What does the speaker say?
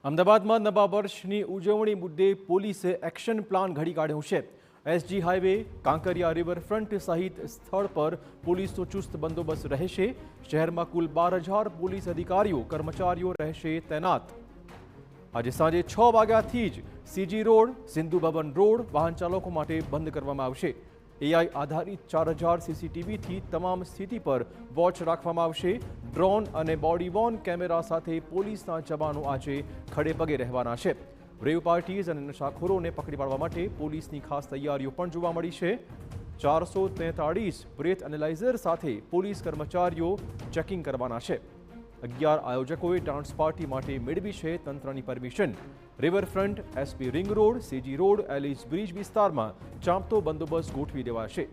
અમદાવાદમાં નવા વર્ષની ઉજવણી મુદ્દે પોલીસે એક્શન પ્લાન ઘડી કાઢ્યો છે। એસજી હાઈવે, કાંકરિયા રિવરફ્રન્ટ સહિત સ્થળ પર પોલીસનો ચુસ્ત બંદોબસ્ત રહેશે। શહેરમાં કુલ 12,000 પોલીસ અધિકારીઓ કર્મચારીઓ રહેશે તૈનાત। આજે સાંજે 6 વાગ્યાથી જ CG road, Sindhu Bhavan road વાહન ચાલકો માટે બંધ કરવામાં આવશે। એઆઈ આધારિત 4,000 સીસીટીવીથી તમામ સ્થિતિ પર વોચ રાખવામાં આવશે। ડ્રોન અને બોડી વોર્ન કેમેરા સાથે પોલીસના જવાનો આજે ખડે પગે રહેવાના છે। રેવ પાર્ટીઝ અને નશાખોરોને પકડી પાડવા માટે પોલીસની ખાસ તૈયારીઓ પણ જોવા મળી છે। 443 બ્રેથ એનાલાઇઝર સાથે પોલીસ કર્મચારીઓ ચેકિંગ કરવાના છે। 11 આયોજકોએ ડાન્સ પાર્ટી માટે મેળવી છે તંત્રની permission. Riverfront, SP ring road, CG road, Ellis Bridge વિસ્તારમાં ચાંપતો બંદોબસ્ત ગોઠવી દેવાશે।